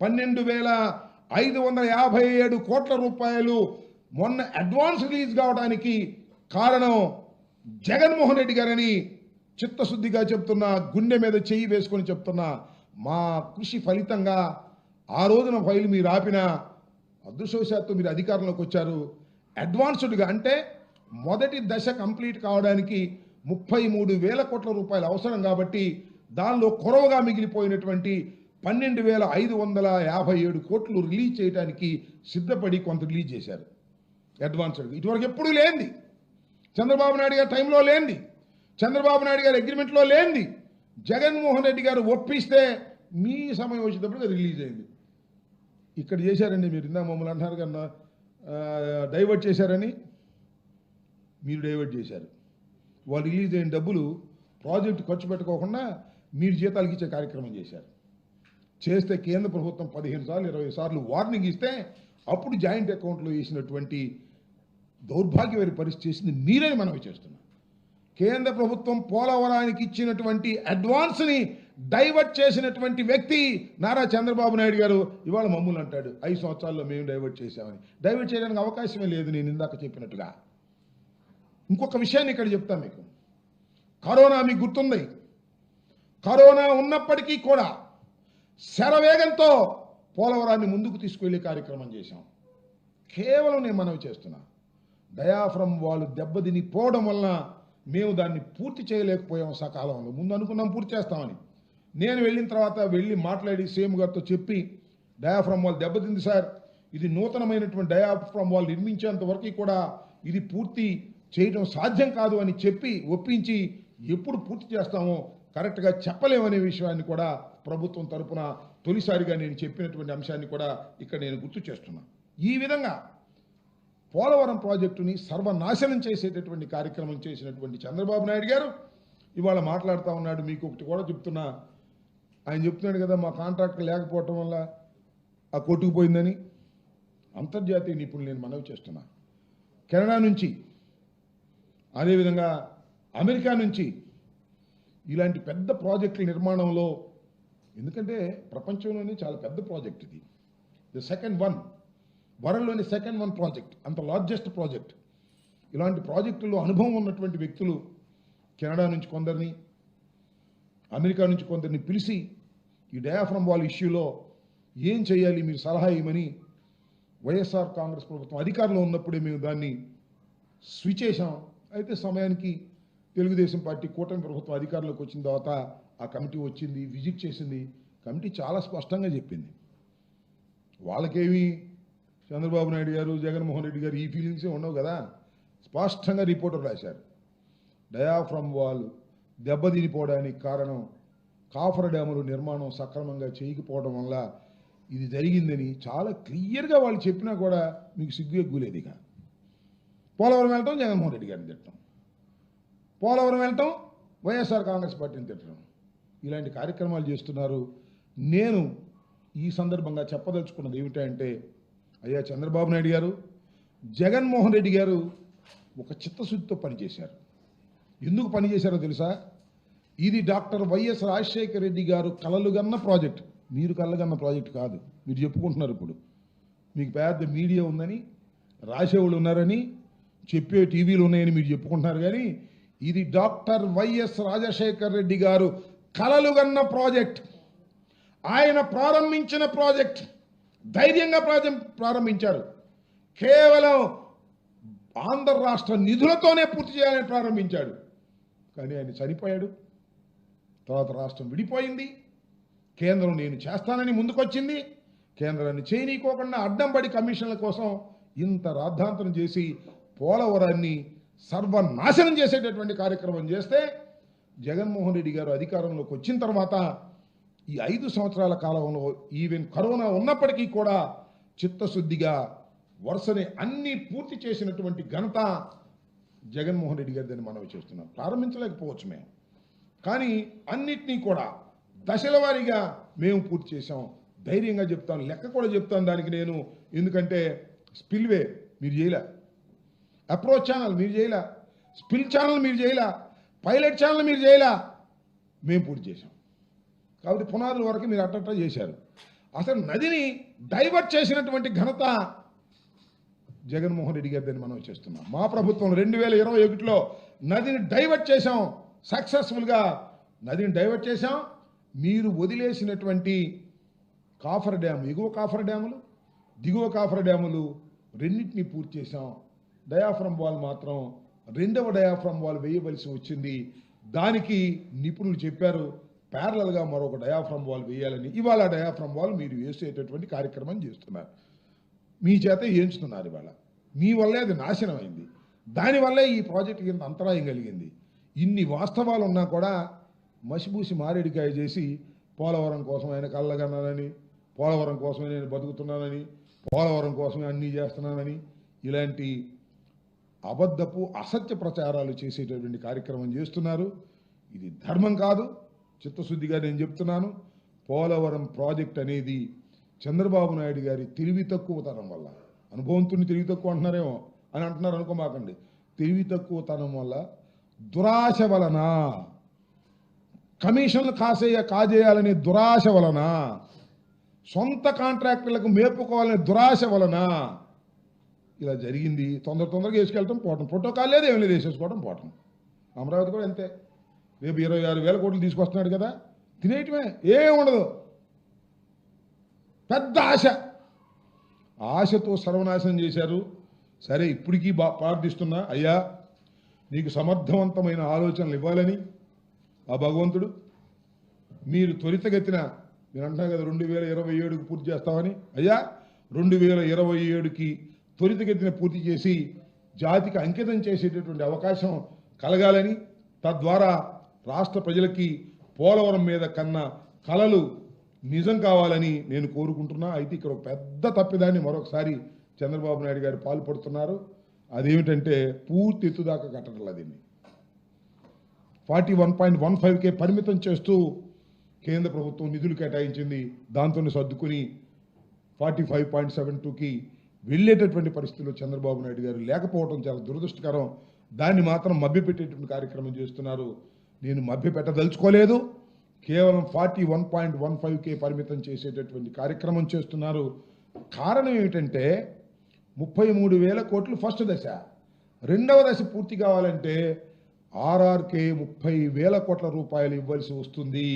12,557 కోట్ల రూపాయలు మొన్న అడ్వాన్స్ రిలీజ్ కావడానికి కారణం జగన్మోహన్ రెడ్డి గారని చిత్తశుద్ధిగా చెప్తున్నా, గుండె మీద చెయ్యి వేసుకొని చెప్తున్నా. మా కృషి ఫలితంగా ఆ రోజున ఫైల్ మీరు ఆపిన అదృష్టవశాత్తు మీరు అధికారంలోకి వచ్చారు. అడ్వాన్స్డ్గా అంటే మొదటి దశ కంప్లీట్ కావడానికి 33,000 కోట్ల రూపాయలు అవసరం కాబట్టి దానిలో కొరవగా మిగిలిపోయినటువంటి 12,557 కోట్లు రిలీజ్ చేయడానికి సిద్ధపడి కొంత రిలీజ్ చేశారు అడ్వాన్స్డ్గా. ఇటువరకు ఎప్పుడూ లేనిది, చంద్రబాబు నాయుడు గారి టైంలో లేనిది, చంద్రబాబు నాయుడు గారి అగ్రిమెంట్లో లేనిది, జగన్మోహన్ రెడ్డి గారు ఒప్పిస్తే మీ సమయం వచ్చేటప్పుడు రిలీజ్ అయింది. ఇక్కడ చేశారండి మీరు, ఇందా మమ్మల్ని అంటున్నారు కన్నా డైవర్ట్ చేశారని. మీరు డైవర్ట్ చేశారు. వాళ్ళు రిలీజ్ అయిన డబ్బులు ప్రాజెక్టు ఖర్చు పెట్టుకోకుండా మీరు జీతాలకు ఇచ్చే కార్యక్రమం చేశారు. చేస్తే కేంద్ర ప్రభుత్వం 15 సార్లు 20 సార్లు వార్నింగ్ ఇస్తే అప్పుడు జాయింట్ అకౌంట్లో వేసినటువంటి దౌర్భాగ్యమైన పరిస్థితి చేసింది మీరని మనవి చేస్తున్నాం. కేంద్ర ప్రభుత్వం పోలవరానికి ఇచ్చినటువంటి అడ్వాన్స్ని డైవర్ట్ చేసినటువంటి వ్యక్తి నారా చంద్రబాబు నాయుడు గారు ఇవాళ మమ్మల్ని అంటాడు 5 సంవత్సరాల్లో మేము డైవర్ట్ చేశామని. డైవర్ట్ చేయడానికి అవకాశమే లేదు. నేను ఇందాక చెప్పినట్టుగా ఇంకొక విషయాన్ని ఇక్కడ చెప్తాను మీకు. కరోనా మీకు గుర్తుంది. కరోనా ఉన్నప్పటికీ కూడా శరవేగంతో పోలవరాన్ని ముందుకు తీసుకువెళ్ళే కార్యక్రమం చేశాం. కేవలం నేను మనవి చేస్తున్నా, డయాఫ్రమ్ వాళ్ళు దెబ్బతిని పోవడం వలన మేము దాన్ని పూర్తి చేయలేకపోయాం సకాలంలో. ముందు అనుకున్నాం పూర్తి చేస్తామని. నేను వెళ్ళిన తర్వాత వెళ్ళి మాట్లాడి సీఎం గారితో చెప్పి డయాఫ్రమ్ వాళ్ళు దెబ్బతింది సార్, ఇది నూతనమైనటువంటి డయాఫ్రమ్ వాళ్ళు నిర్మించేంత వరకు కూడా ఇది పూర్తి చేయడం సాధ్యం కాదు అని చెప్పి ఒప్పించి ఎప్పుడు పూర్తి చేస్తామో కరెక్ట్గా చెప్పలేమనే విషయాన్ని కూడా ప్రభుత్వం తరపున తొలిసారిగా నేను చెప్పినటువంటి అంశాన్ని కూడా ఇక్కడ నేను గుర్తు చేస్తున్నా. ఈ విధంగా పోలవరం ప్రాజెక్టుని సర్వనాశనం చేసేటటువంటి కార్యక్రమం చేసినటువంటి చంద్రబాబు నాయుడు గారు ఇవాళ మాట్లాడుతూ ఉన్నాడు. మీకు ఒకటి కూడా చెప్తున్నా, ఆయన చెప్తున్నాడు కదా మా కాంట్రాక్ట్ లేకపోవటం వల్ల ఆ కొట్టుకుపోయిందని. అంతర్జాతీయ నిపుణులు నేను మనవి చేస్తున్నా, కెనడా నుంచి అదేవిధంగా అమెరికా నుంచి ఇలాంటి పెద్ద ప్రాజెక్టుల నిర్మాణంలో, ఎందుకంటే ప్రపంచంలోనే చాలా పెద్ద ప్రాజెక్ట్ ఇది, ది సెకండ్ వన్, వరల్డ్లోని సెకండ్ వన్ ప్రాజెక్ట్, అంత లార్జెస్ట్ ప్రాజెక్ట్. ఇలాంటి ప్రాజెక్టుల్లో అనుభవం ఉన్నటువంటి వ్యక్తులు కెనడా నుంచి కొందరిని, అమెరికా నుంచి కొందరిని పిలిచి ఈ డయాఫ్రమ్ వాల్ ఇష్యూలో ఏం చేయాలి మీరు సలహా ఇవ్వమని వైఎస్ఆర్ కాంగ్రెస్ ప్రభుత్వం అధికారంలో ఉన్నప్పుడే మేము దాన్ని స్విచ్ చేశాం. అయితే సమయానికి తెలుగుదేశం పార్టీ కూటమి ప్రభుత్వం అధికారంలోకి వచ్చిన తర్వాత ఆ కమిటీ వచ్చింది, విజిట్ చేసింది. కమిటీ చాలా స్పష్టంగా చెప్పింది, వాళ్ళకేమి చంద్రబాబు నాయుడు గారు జగన్మోహన్ రెడ్డి గారు ఈ ఫీలింగ్సే ఉండవు కదా. స్పష్టంగా రిపోర్టర్ రాశారు, డయాఫ్రమ్ వాల్ దెబ్బతినిపోవడానికి కారణం కాఫర్ డ్యాములు నిర్మాణం సక్రమంగా చేయకపోవడం వల్ల ఇది జరిగిందని చాలా క్లియర్గా వాళ్ళు చెప్పినా కూడా మీకు సిగ్గు ఎగ్గులేదు. ఇక పోలవరం వెళ్ళటం జగన్మోహన్ రెడ్డి గారిని తిట్టడం, పోలవరం వెళ్ళటం వైఎస్ఆర్ కాంగ్రెస్ పార్టీని తిట్టడం, ఇలాంటి కార్యక్రమాలు చేస్తున్నారు. నేను ఈ సందర్భంగా చెప్పదలుచుకున్నది ఏమిటంటే, అయ్యా చంద్రబాబు నాయుడు గారు, జగన్మోహన్ రెడ్డి గారు ఒక చిత్తశుద్ధితో పనిచేశారు. ఎందుకు పనిచేశారో తెలుసా? ఇది డాక్టర్ వైఎస్ రాజశేఖర రెడ్డి గారు కలలుగన్న ప్రాజెక్ట్. మీరు కలలుగన్న ప్రాజెక్ట్ కాదు, మీరు చెప్పుకుంటున్నారు. ఇప్పుడు మీకు పెద్ద మీడియా ఉందని, రాసేవాళ్ళు ఉన్నారని, చెప్పే టీవీలు ఉన్నాయని మీరు చెప్పుకుంటున్నారు. కానీ ఇది డాక్టర్ వైఎస్ రాజశేఖర రెడ్డి గారు కలలుగన్న ప్రాజెక్ట్. ఆయన ప్రారంభించిన ప్రాజెక్ట్, ధైర్యంగా ప్రారంభించారు. కేవలం ఆంధ్ర రాష్ట్ర నిధులతోనే పూర్తి చేయాలని ప్రారంభించాడు. కానీ ఆయన చనిపోయాడు. తర్వాత రాష్ట్రం విడిపోయింది. కేంద్రం నేను చేస్తానని ముందుకొచ్చింది. కేంద్రాన్ని చేయనీకోకుండా అడ్డం పడి కమిషన్ల కోసం ఇంత రాద్ధాంతరం చేసి పోలవరాన్ని సర్వనాశనం చేసేటటువంటి కార్యక్రమం చేస్తే జగన్మోహన్ రెడ్డి గారు అధికారంలోకి వచ్చిన తర్వాత ఈ 5 సంవత్సరాల కాలంలో ఈవెన్ కరోనా ఉన్నప్పటికీ కూడా చిత్తశుద్ధిగా వరుసని అన్ని పూర్తి చేసినటువంటి ఘనత జగన్మోహన్ రెడ్డి గారిదని మనవి చేస్తున్నాం. ప్రారంభించలేకపోవచ్చు మేము, కానీ అన్నిటినీ కూడా దశల వారీగా మేము పూర్తి చేశాం. ధైర్యంగా చెప్తాను, లెక్క కూడా చెప్తాను దానికి నేను. ఎందుకంటే స్పిల్వే మీరు చేయలే, అప్రోచ్ ఛానల్ మీరు చేయలే, స్పిల్ ఛానల్ మీరు చేయలే, పైలట్ ఛానల్ మీరు చేయలే, మేము పూర్తి చేశాం. కాబట్టి పునాదుల వరకు మీరు అట్టట్లా చేశారు. అసలు నదిని డైవర్ట్ చేసినటువంటి ఘనత జగన్మోహన్ రెడ్డి గారిని మనం చేస్తున్నాం. మా ప్రభుత్వం 2021లో నదిని డైవర్ట్ చేశాం, సక్సెస్ఫుల్గా నదిని డైవర్ట్ చేశాం. మీరు వదిలేసినటువంటి కాఫర్ డ్యామ్, ఎగువ కాఫర్ డ్యాములు, దిగువ కాఫర్ డ్యాములు రెండింటినీ పూర్తి చేశాం. డయాఫ్రమ్ వాల్ మాత్రం 2వ డయాఫ్రమ్ వాల్ వేయవలసి వచ్చింది. దానికి నిపుణులు చెప్పారు ప్యారలల్గా మరొక డయాఫ్రమ్ వాల్ వేయాలని. ఇవాళ డయాఫ్రమ్ వాల్ మీరు వేసేటటువంటి కార్యక్రమం చేస్తున్నారు, మీ చేత వేయించుతున్నారు. ఇవాళ మీ వల్లే అది నాశనం అయింది. దానివల్లే ఈ ప్రాజెక్టుకి ఇంత అంతరాయం కలిగింది. ఇన్ని వాస్తవాలు ఉన్నా కూడా మసిబూసి మారేడికాయ చేసి పోలవరం కోసం ఆయన కళ్ళగన్నానని, పోలవరం కోసమే నేను బతుకుతున్నానని, పోలవరం కోసమే అన్నీ చేస్తున్నానని ఇలాంటి అబద్ధపు అసత్య ప్రచారాలు చేసేటటువంటి కార్యక్రమం చేస్తున్నారు. ఇది ధర్మం కాదు. చిత్తశుద్ధిగా నేను చెప్తున్నాను, పోలవరం ప్రాజెక్ట్ అనేది చంద్రబాబు నాయుడు గారి తెలివి తక్కువతనం వల్ల, అనుభవంతుని తెలివి తక్కువ అంటున్నారేమో అని అంటున్నారు అనుకోమాకండి, తెలివి తక్కువతనం వల్ల, దురాశ వలన, కమిషన్లు కాజేయాలనే దురాశ వలన, సొంత కాంట్రాక్టర్లకు మేపుకోవాలనే దురాశ వలన ఇలా జరిగింది. తొందరగా వేసుకెళ్ళటం పోవటం, ప్రోటోకాల్ లేదు, ఏం లేదు, వేసేసుకోవడం పోవటం. అమరావతి కూడా అంతే. రేపు 26,000 కోట్లు తీసుకొస్తున్నాడు కదా, తినేయటమే, ఏం ఉండదు. పెద్ద ఆశతో సర్వనాశనం చేశారు. సరే, ఇప్పటికీ ప్రార్థిస్తున్నా, అయ్యా నీకు సమర్థవంతమైన ఆలోచనలు ఇవ్వాలని ఆ భగవంతుడు. మీరు త్వరితగతిన, మీరు అంటున్నారు కదా 2027కి పూర్తి చేస్తామని. అయ్యా 2027కి త్వరితగతిన పూర్తి చేసి జాతికి అంకితం చేసేటటువంటి అవకాశం కలగాలని, తద్వారా రాష్ట్ర ప్రజలకి పోలవరం మీద కన్నా కలలు నిజం కావాలని నేను కోరుకుంటున్నా. అయితే ఇక్కడ ఒక పెద్ద తప్పిదాన్ని మరొకసారి చంద్రబాబు నాయుడు గారు పాల్పడుతున్నారు. అదేమిటంటే పూర్తి ఎత్తుదాకా కట్టడం. దీన్ని 41.15K పరిమితం చేస్తూ కేంద్ర ప్రభుత్వం నిధులు కేటాయించింది. దాంతో సర్దుకుని 45.72కి వెళ్ళేటటువంటి పరిస్థితుల్లో చంద్రబాబు నాయుడు గారు లేకపోవడం చాలా దురదృష్టకరం. దాన్ని మాత్రం మభ్యపెట్టేటువంటి కార్యక్రమం చేస్తున్నారు. నేను మభ్యపెట్టదలుచుకోలేదు. కేవలం 41.15K పరిమితం చేసేటటువంటి కార్యక్రమం చేస్తున్నారు. కారణం ఏమిటంటే 33,000 కోట్లు ఫస్ట్ దశ, రెండవ దశ పూర్తి కావాలంటే ఆర్ఆర్కే 30,000 కోట్ల రూపాయలు ఇవ్వాల్సి వస్తుంది.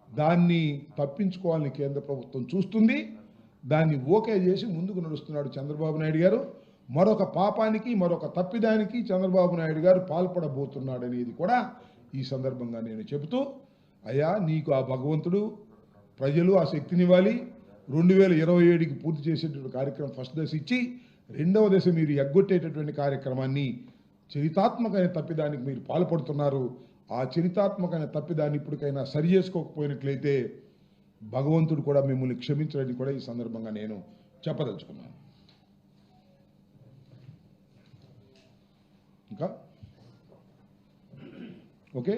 దాన్ని తప్పించుకోవాలని కేంద్ర ప్రభుత్వం చూస్తుంది. దాన్ని ఓకే చేసి ముందుకు నడుస్తున్నాడు చంద్రబాబు నాయుడు గారు. మరొక పాపానికి, మరొక తప్పిదానికి చంద్రబాబు నాయుడు గారు పాల్పడబోతున్నాడు అనేది కూడా ఈ సందర్భంగా నేను చెబుతూ, అయ్యా నీకు ఆ భగవంతుడు, ప్రజలు ఆ శక్తినివ్వాలి. 2027కి పూర్తి చేసేటువంటి కార్యక్రమం ఫస్ట్ దశ ఇచ్చి, రెండవ దశ మీరు ఎగ్గొట్టేటటువంటి కార్యక్రమాన్ని, చరితాత్మకమైన తప్పిదానికి మీరు పాల్పడుతున్నారు. ఆ చరితాత్మకమైన తప్పిదాన్ని ఇప్పటికైనా సరి చేసుకోకపోయినట్లయితే భగవంతుడు కూడా మిమ్మల్ని క్షమించడానికి కూడా ఈ సందర్భంగా నేను చెప్పదలుచుకున్నాను. ఇంకా ఓకే,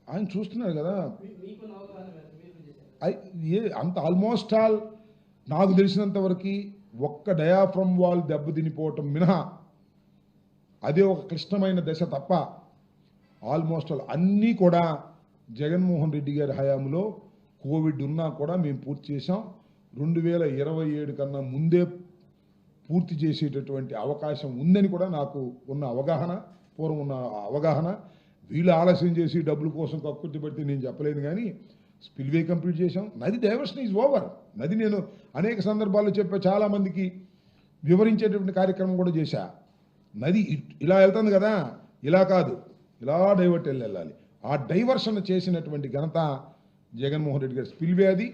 ఆయన చూస్తున్నారు కదా అంత. ఆల్మోస్ట్ ఆల్ నాకు తెలిసినంత వరకు ఒక్క డయాఫ్రమ్ వాల్ దెబ్బతినిపోవటం మినహా అదే ఒక క్లిష్టమైన దశ తప్ప ఆల్మోస్ట్ ఆల్ అన్నీ కూడా జగన్మోహన్ రెడ్డి గారి హయాంలో కోవిడ్ ఉన్నా కూడా మేము పూర్తి చేశాం. 2027 కన్నా ముందే పూర్తి చేసేటటువంటి అవకాశం ఉందని కూడా నాకు ఉన్న అవగాహన, పూర్వం ఉన్న అవగాహన. వీళ్ళు ఆలస్యం చేసి డబ్బుల కోసం కక్కుర్తి పడితే నేను చెప్పలేదు, కానీ స్పిల్వే కంప్లీట్ చేశాం. నది డైవర్షన్ ఈజ్ ఓవర్. నది నేను అనేక సందర్భాల్లో చెప్పా, చాలామందికి వివరించేటటువంటి కార్యక్రమం కూడా చేశా. నది ఇలా వెళ్తుంది కదా, ఇలా కాదు, ఇలా డైవర్ట్ వెళ్ళాలి. ఆ డైవర్షన్ చేసినటువంటి ఘనత జగన్మోహన్ రెడ్డి గారి. స్పిల్వే అది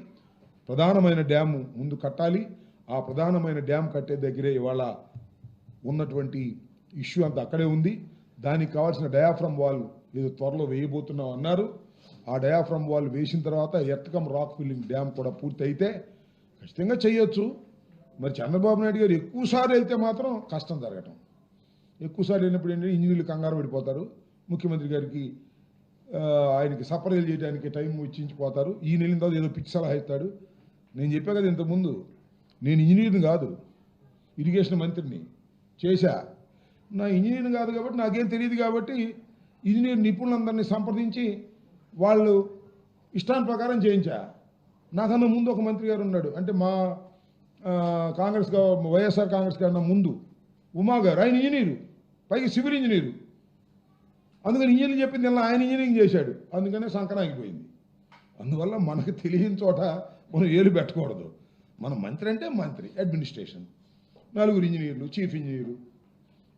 ప్రధానమైన డ్యాము ముందు కట్టాలి. ఆ ప్రధానమైన డ్యామ్ కట్టే దగ్గరే ఇవాళ ఉన్నటువంటి ఇష్యూ అంతా అక్కడే ఉంది. దానికి కావాల్సిన డయాఫ్రమ్ వాల్ ఏదో త్వరలో వేయబోతున్నాం అన్నారు. ఆ డయాఫ్రమ్ వాల్ వేసిన తర్వాత ఎర్త్కమ్ రాక్ ఫిల్లింగ్ డ్యామ్ కూడా పూర్తి అయితే ఖచ్చితంగా చేయొచ్చు. మరి చంద్రబాబు నాయుడు గారు ఎక్కువసార్లు వెళ్తే మాత్రం కష్టం జరగటం. ఎక్కువసార్లు వెళ్ళినప్పుడు ఏంటంటే ఇంజనీర్లు కంగారు పడిపోతారు. ముఖ్యమంత్రి గారికి ఆయనకి సపరేలు చేయడానికి టైం ఇచ్చించిపోతారు. ఈయన వెళ్ళిన తర్వాత ఏదో పిచ్చి సలహా ఇస్తాడు. నేను చెప్పా కదా ఇంతకుముందు, నేను ఇంజనీర్ని కాదు, ఇరిగేషన్ మంత్రిని చేశా. నా ఇంజనీర్ని కాదు కాబట్టి నాకేం తెలియదు కాబట్టి ఇంజనీర్ నిపుణులందరినీ సంప్రదించి వాళ్ళు ఇష్టాన్ని ప్రకారం చేయించా. నాకన్నా ముందు ఒక మంత్రి గారు ఉన్నాడు, అంటే మా కాంగ్రెస్ వైఎస్ఆర్ కాంగ్రెస్ కన్నా ముందు ఉమా గారు, ఆయన ఇంజనీరు, పైకి సివిల్ ఇంజనీరు. అందుకని ఇంజనీర్ చెప్పింది ఇలా ఆయన ఇంజనీరింగ్ చేశాడు, అందుకనే సంకనాగిపోయింది. అందువల్ల మనకు తెలియని చోట మనం ఏలు పెట్టకూడదు. మన మంత్రి అంటే మంత్రి, అడ్మినిస్ట్రేషన్, 4 ఇంజనీర్లు, చీఫ్ ఇంజనీరు,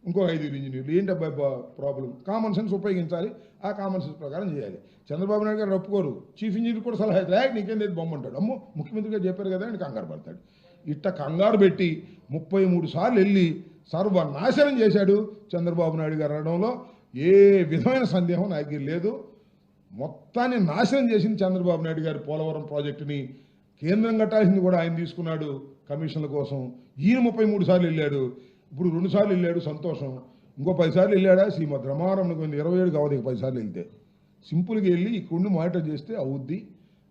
ఇంకో 5 ఇంజనీర్లు, ఏంటి అబ్బాయి ప్రాబ్లం? కామన్ సెన్స్ ఉపయోగించాలి, ఆ కామన్ సెన్స్ ప్రకారం చేయాలి. చంద్రబాబు నాయుడు గారు ఒప్పుకోరు. చీఫ్ ఇంజనీర్ కూడా సలహా అయితే నీకేం లేదు బొమ్మంటాడు. అమ్మో ముఖ్యమంత్రి గారు చెప్పారు కదా అని కంగారు పడతాడు. ఇట్ట కంగారు పెట్టి 33 సార్లు వెళ్ళి సర్వనాశనం చేశాడు చంద్రబాబు నాయుడు గారు అనడంలో ఏ విధమైన సందేహం నాకు లేదు. మొత్తాన్ని నాశనం చేసింది చంద్రబాబు నాయుడు గారు. పోలవరం ప్రాజెక్టుని కేంద్రం కట్టాల్సింది కూడా ఆయన తీసుకున్నాడు కమిషన్ల కోసం. ఈయన 33 సార్లు వెళ్ళాడు, ఇప్పుడు 2 సార్లు వెళ్ళాడు, సంతోషం. ఇంకో 10 సార్లు వెళ్ళాడా? శ్రీమద్ రమారమణ 27 కావాలి, 10 సార్లు వెళ్తే. సింపుల్గా వెళ్ళి ఇక్కడుండి మానిటర్ చేస్తే అవుద్ది,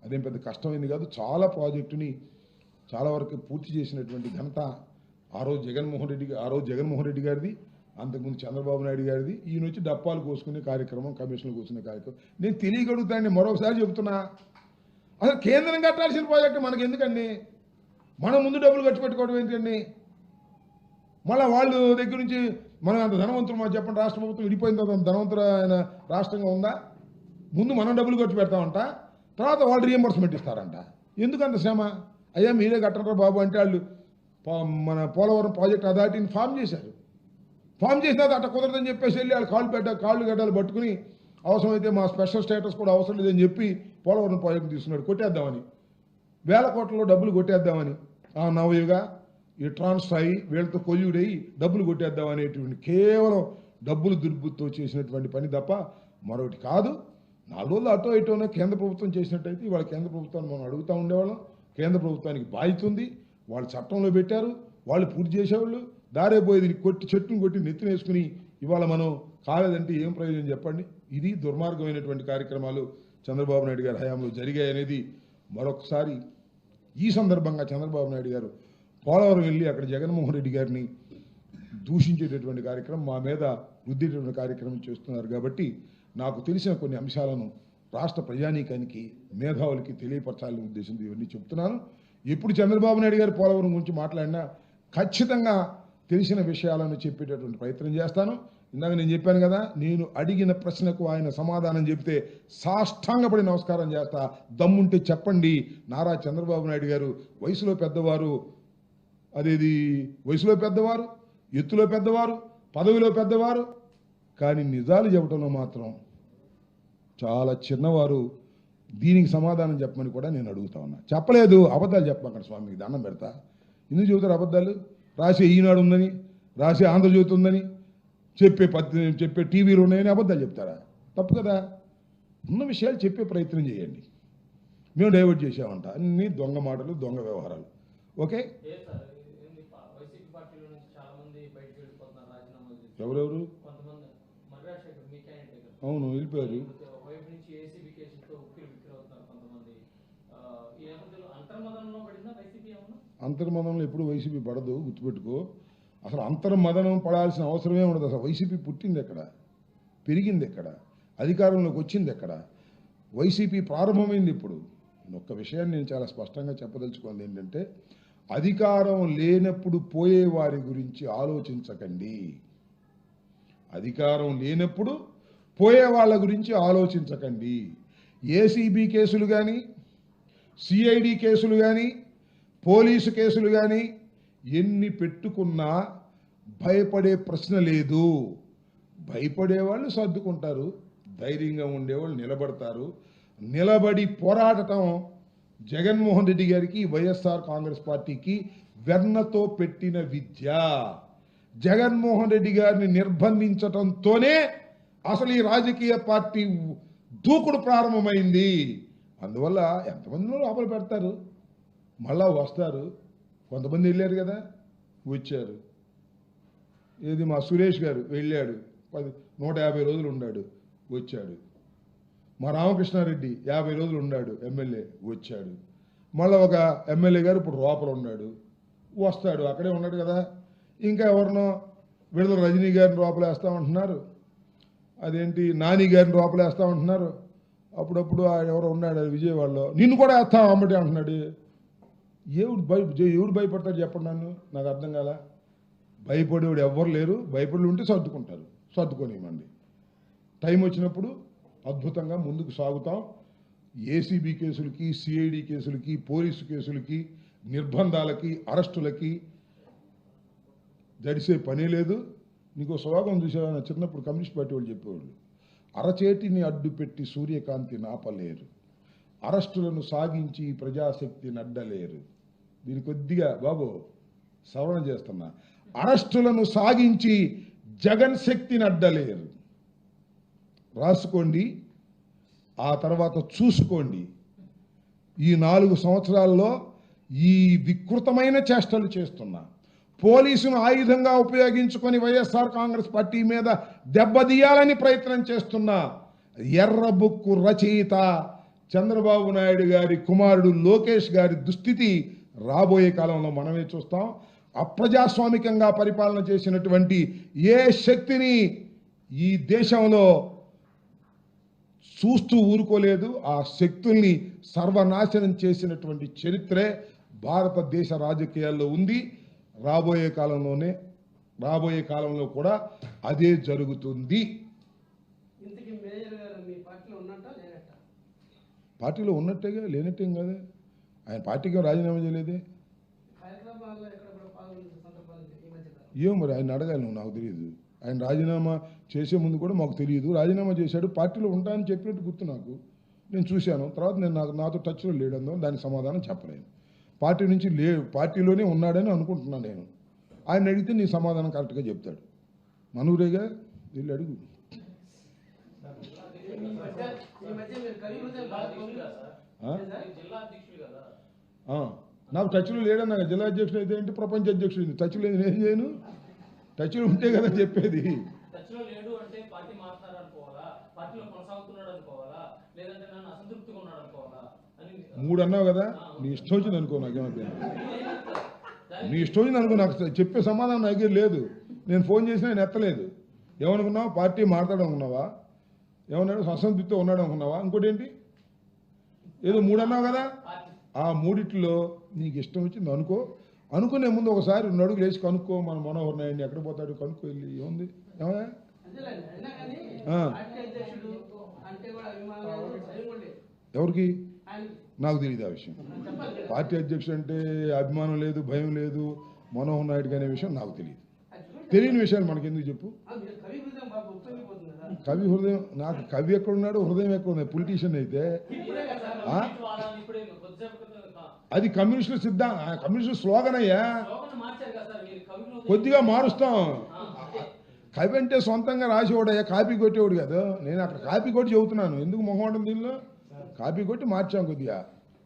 అదేం పెద్ద కష్టమైంది కాదు. చాలా ప్రాజెక్టుని చాలా వరకు పూర్తి చేసినటువంటి ఘనత ఆ రోజు జగన్మోహన్ రెడ్డి గారిది, అంతకుముందు చంద్రబాబు నాయుడు గారిది. ఈయన వచ్చి డప్పాలు కోసుకునే కార్యక్రమం, కమిషన్లు కోసుకునే కార్యక్రమం. నేను తెలియగలుగుతానండి, మరొకసారి చెబుతున్నా, అసలు కేంద్రం కట్టాల్సిన ప్రాజెక్టు మనకు ఎందుకండి? మనం ముందు డబ్బులు ఖర్చు పెట్టుకోవడం ఏంటండి? మళ్ళీ వాళ్ళు దగ్గర నుంచి మనం అంత ధనవంతులు మాకు చెప్పండి, రాష్ట్ర ప్రభుత్వం విడిపోయిన తర్వాత ధనవంతులైన రాష్ట్రంగా ఉందా? ముందు మనం డబ్బులు ఖర్చు పెడతామంట, తర్వాత వాళ్ళు రియంబర్స్మెంట్ ఇస్తారంట. ఎందుకంత శ్రమ? అయ్యా మీరే కట్టరా బాబు అంటే వాళ్ళు మన పోలవరం ప్రాజెక్ట్ అథారిటీని ఫామ్ చేశారు. ఫామ్ చేసిన తర్వాత అట్ట కుదరదని చెప్పేసి వెళ్ళి వాళ్ళు కాళ్ళు గడ్డలు పట్టుకుని అవసరమైతే మా స్పెషల్ స్టేటస్ కూడా అవసరం లేదని చెప్పి పోలవరం ప్రాజెక్ట్ తీసుకున్నాడు. కొట్టేద్దామని, 1000 కోట్లలో డబ్బులు కొట్టేద్దామని, నవయుగా ఈ ట్రాన్స్ఫర్ అయ్యి వీళ్ళతో కొల్యూడయి డబ్బులు కొట్టేద్దాం అనేటువంటి కేవలం డబ్బులు దుర్బుద్ధితో చేసినటువంటి పని తప్ప మరొకటి కాదు. 4 రోజులు అటో ఇటోనే కేంద్ర ప్రభుత్వం చేసినట్టయితే ఇవాళ కేంద్ర ప్రభుత్వాన్ని మనం అడుగుతూ ఉండేవాళ్ళం. కేంద్ర ప్రభుత్వానికి బాధ్యత ఉంది, వాళ్ళు చట్టంలో పెట్టారు, వాళ్ళు పూర్తి చేసేవాళ్ళు. దారే పోయేది చెట్టును కొట్టి నెత్తిన వేసుకుని ఇవాళ మనం కాలేదంటే ఏం ప్రయోజనం చెప్పండి? ఇది దుర్మార్గమైనటువంటి కార్యక్రమాలు చంద్రబాబు నాయుడు గారి హయాంలో జరిగాయనేది మరొకసారి ఈ సందర్భంగా చంద్రబాబు నాయుడు గారు పోలవరం వెళ్ళి అక్కడ జగన్మోహన్ రెడ్డి గారిని దూషించేటటువంటి కార్యక్రమం, మా మీద రుద్దేటటువంటి కార్యక్రమం చేస్తున్నారు. కాబట్టి నాకు తెలిసిన కొన్ని అంశాలను రాష్ట్ర ప్రజానీకానికి, మేధావులకి తెలియపరచాలనే ఉద్దేశంతో ఇవన్నీ చెప్తున్నాను. ఎప్పుడు చంద్రబాబు నాయుడు గారు పోలవరం గురించి మాట్లాడినా ఖచ్చితంగా తెలిసిన విషయాలను చెప్పేటటువంటి ప్రయత్నం చేస్తాను. ఇందాక నేను చెప్పాను కదా, నేను అడిగిన ప్రశ్నకు ఆయన సమాధానం చెప్తే సాష్టాంగపడి నమస్కారం చేస్తా. దమ్ముంటే చెప్పండి, నారా చంద్రబాబు నాయుడు గారు వయసులో పెద్దవారు, అదేది వయసులో పెద్దవారు, ఎత్తులో పెద్దవారు, పదవిలో పెద్దవారు, కానీ నిజాలు చెప్పడంలో మాత్రం చాలా చిన్నవారు. దీనికి సమాధానం చెప్పమని కూడా నేను అడుగుతా ఉన్నా. చెప్పలేదు, అబద్ధాలు చెప్పమాకండి స్వామికి దండం పెడతా. ఎందుకు చెబుతారు అబద్ధాలు? రాసే ఈనాడు ఉందని, రాసే ఆంధ్రజ్యోతి ఉందని, చెప్పే టీవీలు ఉన్నాయని అబద్ధాలు చెప్తారా? తప్పు కదా. ఉన్న విషయాలు చెప్పే ప్రయత్నం చేయండి. మేము డైవర్ట్ చేసామంట, అన్ని దొంగ మాటలు, దొంగ వ్యవహారాలు. ఓకే, ఎవరెవరు? అవును, వెళ్ళిపోయారు. అంతర్మదంలో ఎప్పుడు వైసీపీ పడదు, గుర్తుపెట్టుకో. అసలు అంతర్మదనం పడాల్సిన అవసరమే ఉండదు. అసలు వైసీపీ పుట్టింది ఎక్కడ, పెరిగింది ఎక్కడ, అధికారంలోకి వచ్చింది ఎక్కడ? వైసీపీ ప్రారంభమైంది ఇప్పుడు. ఒక్క విషయాన్ని నేను చాలా స్పష్టంగా చెప్పదలుచుకోండి, ఏంటంటే అధికారం లేనప్పుడు పోయే వారి గురించి ఆలోచించకండి. అధికారం లేనప్పుడు పోయే వాళ్ళ గురించి ఆలోచించకండి. ఏసీబీ కేసులు కానీ, సిఐడి కేసులు కానీ, పోలీసు కేసులు కానీ ఎన్ని పెట్టుకున్నా భయపడే ప్రశ్న లేదు. భయపడేవాళ్ళు సర్దుకుంటారు, ధైర్యంగా ఉండేవాళ్ళు నిలబడతారు. నిలబడి పోరాడటం జగన్మోహన్ రెడ్డి గారికి, వైఎస్ఆర్ కాంగ్రెస్ పార్టీకి వెన్నతో పెట్టిన విద్య. జగన్మోహన్ రెడ్డి గారిని నిర్బంధించటంతోనే అసలు ఈ రాజకీయ పార్టీ దూకుడు ప్రారంభమైంది. అందువల్ల ఎంతమందిలో లోపల పెడతారు, మళ్ళా వస్తారు. కొంతమంది వెళ్ళారు కదా, వచ్చారు. ఏది మా సురేష్ గారు వెళ్ళాడు, 150 రోజులు ఉన్నాడు, వచ్చాడు. మా రామకృష్ణారెడ్డి 50 రోజులు ఉన్నాడు, ఎమ్మెల్యే, వచ్చాడు. మళ్ళీ ఒక ఎమ్మెల్యే గారు ఇప్పుడు లోపల ఉన్నాడు, వస్తాడు, అక్కడే ఉన్నాడు కదా. ఇంకా ఎవరినో విడుదల రజనీ గారిని లోపలేస్తామంటున్నారు, అదేంటి నాని గారిని లోపలేస్తామంటున్నారు. అప్పుడప్పుడు ఎవరో ఉన్నాడు విజయవాడలో, నిన్ను కూడా వేస్తాం అమ్మటి అంటున్నాడు. ఎవడు భయపడతాడు చెప్పండి, నాకు అర్థం కాల. భయపడేవాడు ఎవ్వరు లేరు, భయపడి ఉంటే సర్దుకుంటారు, సర్దుకోనివ్వండి. టైం వచ్చినప్పుడు అద్భుతంగా ముందుకు సాగుతాం. ఏసీబీ కేసులకి, సిఐడి కేసులకి, పోలీసు కేసులకి, నిర్బంధాలకి, అరెస్టులకి జడిసే పనే లేదు. నీకు స్లోగన్ చూసావా, చిన్నప్పుడు కమ్యూనిస్ట్ పార్టీ వాళ్ళు చెప్పేవాళ్ళు, అరచేతిని అడ్డుపెట్టి సూర్యకాంతి నాపలేరు, అరెస్టులను సాగించి ప్రజాశక్తి నడ్డలేరు. దీని కొద్దిగా బాబు సవరణ చేస్తున్నా. అరెస్టులను సాగించి జగన్ శక్తిని అడ్డలేరు. రాసుకోండి, ఆ తర్వాత చూసుకోండి. ఈ 4 సంవత్సరాల్లో ఈ వికృతమైన చేష్టలు చేస్తున్నా, పోలీసును ఆయుధంగా ఉపయోగించుకొని వైఎస్ఆర్ కాంగ్రెస్ పార్టీ మీద దెబ్బతీయాలని ప్రయత్నం చేస్తున్న ఎర్రబుక్కు రచయిత చంద్రబాబు నాయుడు గారి కుమారుడు లోకేష్ గారి దుస్థితి రాబోయే కాలంలో మనమే చూస్తాం. అప్రజాస్వామికంగా పరిపాలన చేసినటువంటి ఏ శక్తిని ఈ దేశంలో చూస్తూ ఊరుకోలేదు. ఆ శక్తుల్ని సర్వనాశనం చేసినటువంటి చరిత్రే భారతదేశ రాజకీయాల్లో ఉంది. రాబోయే కాలంలో కూడా అదే జరుగుతుంది. పార్టీలో ఉన్నట్టేగా, లేనట్టేం కదా. ఆయన పార్టీకి రాజీనామా చేయలేదే. ఏమో మరి ఆయన అడగాలి, నువ్వు, నాకు తెలియదు. ఆయన రాజీనామా చేసే ముందు కూడా మాకు తెలియదు. రాజీనామా చేశాడు, పార్టీలో ఉంటానని చెప్పినట్టు గుర్తు నాకు, నేను చూశాను. తర్వాత నేను నాతో టచ్లో లేడందో దానికి సమాధానం చెప్పలేను. పార్టీ నుంచి పార్టీలోనే ఉన్నాడని అనుకుంటున్నాను నేను. ఆయన అడిగితే నీ సమాధానం కరెక్ట్గా చెప్తాడు. మనూరేగా, వెళ్ళి అడుగు. నాకు టచ్లో లేడన్నా, జిల్లా అధ్యక్షుడు అయితే ఏంటి, ప్రపంచ అధ్యక్షుడు టచ్లో లేదు, నేను చేయను. టచ్లో ఉంటే కదా చెప్పేది. 3 అన్నావు కదా, నీ ఇష్టం వచ్చింది అనుకో, నాకేమవుతుంది, నీ ఇష్టం వచ్చింది అనుకో. నాకు చెప్పే సమాధానం నా దగ్గర లేదు. నేను ఫోన్ చేసినా నేను ఎత్తలేదు. ఏమనుకున్నావు, పార్టీ మాట్లాడడం అనుకున్నావా, ఏమన్నాడు, అసంతృప్తితో ఉన్నాడు అనుకున్నావా, ఇంకోటి ఏంటి, ఏదో 3 అన్నావు కదా. ఆ 3 నీకు ఇష్టం వచ్చింది అనుకునే ముందు ఒకసారి 2 అడుగులు వేసి కనుక్కో. మన మనోహర్ నాయుడిని ఎక్కడ పోతాడు కనుక్కో, వెళ్ళి ఏముంది. ఏమయ్యా, ఎవరికి, నాకు తెలియదు ఆ విషయం. పార్టీ అధ్యక్షుడు అంటే అభిమానం లేదు, భయం లేదు మనోహర్ నాయుడు అనే విషయం నాకు తెలియదు. తెలియని విషయాలు మనకెందుకు చెప్పు. కవి హృదయం, నాకు కవి ఎక్కడున్నాడు, హృదయం ఎక్కడుంది. పొలిటీషియన్ అయితే అది కమ్యూనిస్టుల సిద్ధాంతం, కమ్యూనిస్టు స్లోగన్ అయ్యా. కొద్దిగా మారుస్తాం. కవి అంటే సొంతంగా రాసేవాడయ్యా, కాపీ కొట్టేవాడు కదా. నేను అక్కడ కాపీ కొట్టి చెబుతున్నాను, ఎందుకు మొహమాటం దీనిలో. కాపీ కొట్టి మార్చాం కొద్దిగా.